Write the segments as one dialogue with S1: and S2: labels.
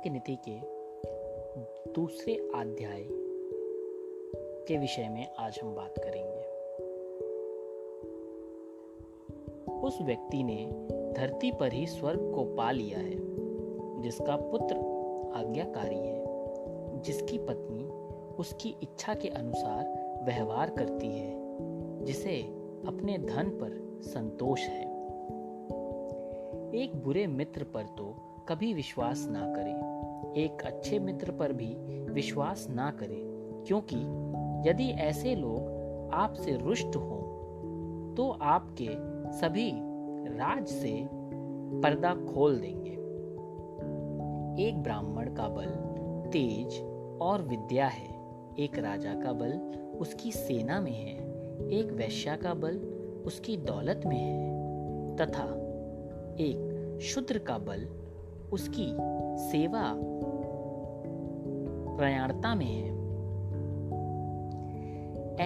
S1: चाणक्य नीति के दूसरे अध्याय के विषय में आज हम बात करेंगे। उस व्यक्ति ने धरती पर ही स्वर्ग को पा लिया है जिसका पुत्र आज्ञाकारी है, जिसकी पत्नी उसकी इच्छा के अनुसार व्यवहार करती है, जिसे अपने धन पर संतोष है। एक बुरे मित्र पर तो कभी विश्वास ना करें, एक अच्छे मित्र पर भी विश्वास ना करें, क्योंकि यदि ऐसे लोग आपसे रुष्ट हों तो आपके सभी राज से पर्दा खोल देंगे। एक ब्राह्मण का बल तेज और विद्या है, एक राजा का बल उसकी सेना में है, एक वैश्या का बल उसकी दौलत में है, तथा एक शूद्र का बल उसकी सेवा प्रयाणता में है।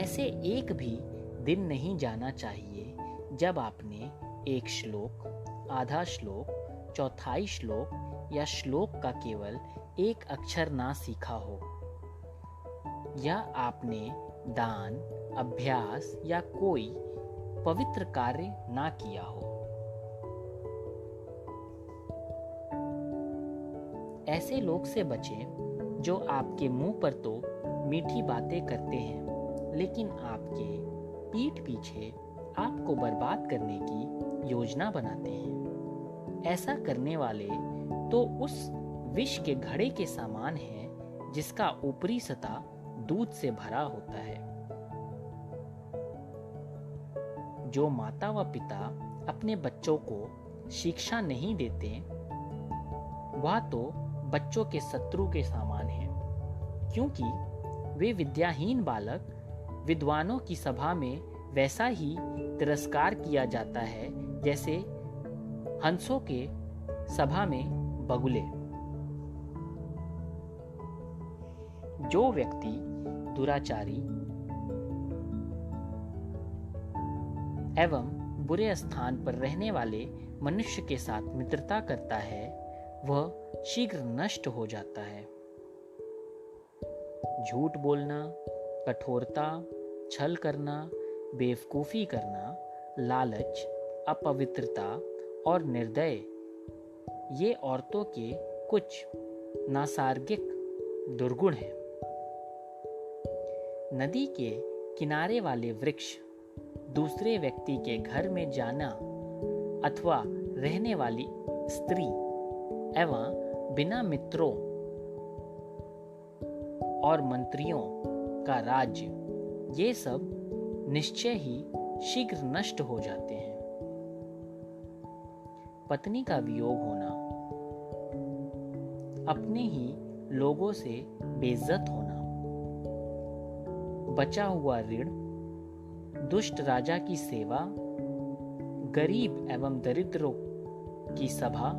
S1: ऐसे एक भी दिन नहीं जाना चाहिए जब आपने एक श्लोक, आधा श्लोक, चौथाई श्लोक या श्लोक का केवल एक अक्षर ना सीखा हो, या आपने दान, अभ्यास या कोई पवित्र कार्य ना किया हो। ऐसे लोग से बचें जो आपके मुंह पर तो मीठी बातें करते हैं, लेकिन आपके पीठ पीछे आपको बर्बाद करने की योजना बनाते हैं। ऐसा करने वाले तो उस विष के घड़े के समान हैं जिसका ऊपरी सतह दूध से भरा होता है। जो माता व पिता अपने बच्चों को शिक्षा नहीं देते, वह तो बच्चों के शत्रु के समान है, क्योंकि वे विद्याहीन बालक विद्वानों की सभा में वैसा ही तिरस्कार किया जाता है जैसे हंसों के सभा में बगुले। जो व्यक्ति दुराचारी एवं बुरे स्थान पर रहने वाले मनुष्य के साथ मित्रता करता है, वह शीघ्र नष्ट हो जाता है। झूठ बोलना, कठोरता, छल करना, बेवकूफी करना, लालच, अपवित्रता और निर्दय ये औरतों के कुछ नैसर्गिक दुर्गुण हैं। नदी के किनारे वाले वृक्ष दूसरे व्यक्ति के घर में जाना अथवा रहने वाली स्त्री एवं बिना मित्रों और मंत्रियों का राज्य, ये सब निश्चय ही शीघ्र नष्ट हो जाते हैं। पत्नी का वियोग होना, अपने ही लोगों से बेइज्जत होना, बचा हुआ ऋण, दुष्ट राजा की सेवा, गरीब एवं दरिद्रों की सभा,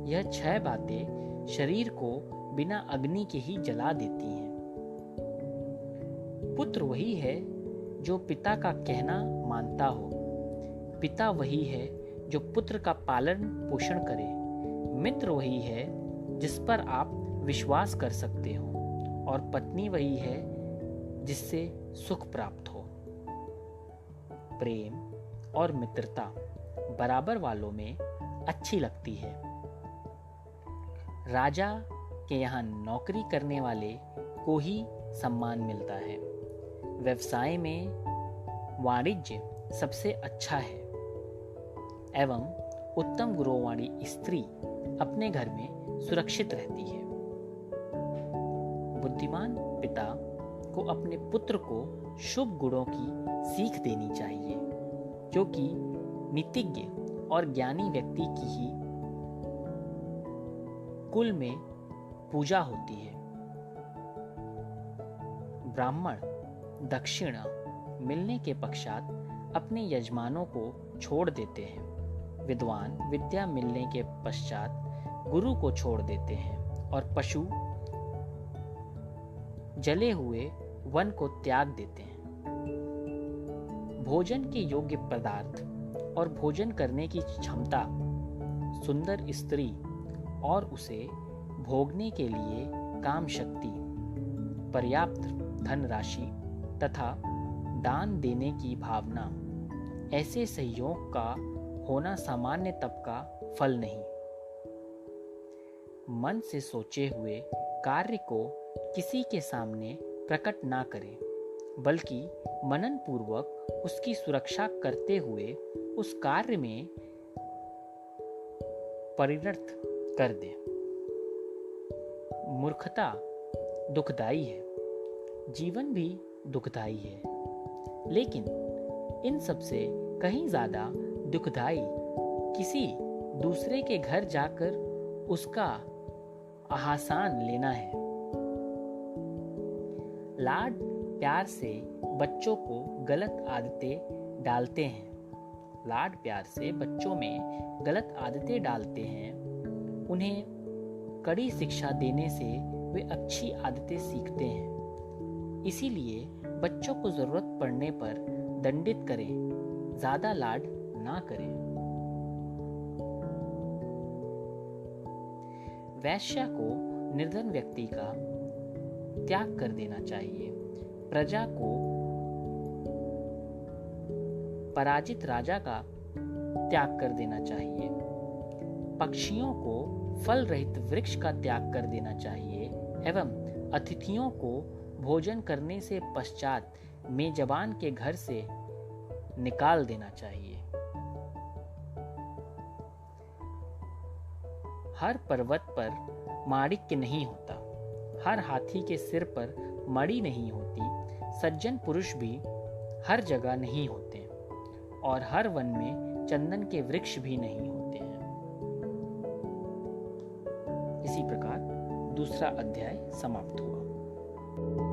S1: यह 6 बातें शरीर को बिना अग्नि के ही जला देती हैं। पुत्र वही है जो पिता का कहना मानता हो, पिता वही है जो पुत्र का पालन पोषण करे, मित्र वही है जिस पर आप विश्वास कर सकते हो, और पत्नी वही है जिससे सुख प्राप्त हो। प्रेम और मित्रता बराबर वालों में अच्छी लगती है। राजा के यहाँ नौकरी करने वाले को ही सम्मान मिलता है। व्यवसाय में वाणिज्य सबसे अच्छा है एवं उत्तम गुणवाणी स्त्री अपने घर में सुरक्षित रहती है। बुद्धिमान पिता को अपने पुत्र को शुभ गुणों की सीख देनी चाहिए, क्योंकि नीतिज्ञ और ज्ञानी व्यक्ति की ही कुल में पूजा होती है। ब्राह्मण दक्षिणा मिलने के पश्चात अपने यजमानों को छोड़ देते हैं। विद्वान विद्या मिलने के पश्चात गुरु को छोड़ देते हैं, और पशु जले हुए वन को त्याग देते हैं। भोजन के योग्य पदार्थ और भोजन करने की क्षमता, सुंदर स्त्री और उसे भोगने के लिए काम शक्ति, पर्याप्त धनराशि तथा दान देने की भावना, ऐसे सहयोग का होना सामान्य तप का फल नहीं। मन से सोचे हुए कार्य को किसी के सामने प्रकट ना करें, बल्कि मनन पूर्वक उसकी सुरक्षा करते हुए उस कार्य में परिणत कर दे। मूर्खता दुखदाई है, जीवन भी दुखदाई है, लेकिन इन सब से कहीं ज्यादा दुखदाई किसी दूसरे के घर जाकर उसका आसान लेना है। लाड प्यार से बच्चों को गलत आदतें डालते हैं, लाड प्यार से बच्चों में गलत आदतें डालते हैं। उन्हें कड़ी शिक्षा देने से वे अच्छी आदतें सीखते हैं। इसीलिए बच्चों को जरूरत पड़ने पर दंडित करें, ज्यादा लाड ना करें। वैश्या को निर्धन व्यक्ति का त्याग कर देना चाहिए। प्रजा को पराजित राजा का त्याग कर देना चाहिए। पक्षियों को फल रहित वृक्ष का त्याग कर देना चाहिए एवं अतिथियों को भोजन करने से पश्चात मेजबान के घर से निकाल देना चाहिए। हर पर्वत पर माणिक्य नहीं होता, हर हाथी के सिर पर मणि नहीं होती, सज्जन पुरुष भी हर जगह नहीं होते और हर वन में चंदन के वृक्ष भी नहीं होते हैं। इसी प्रकार दूसरा अध्याय समाप्त हुआ।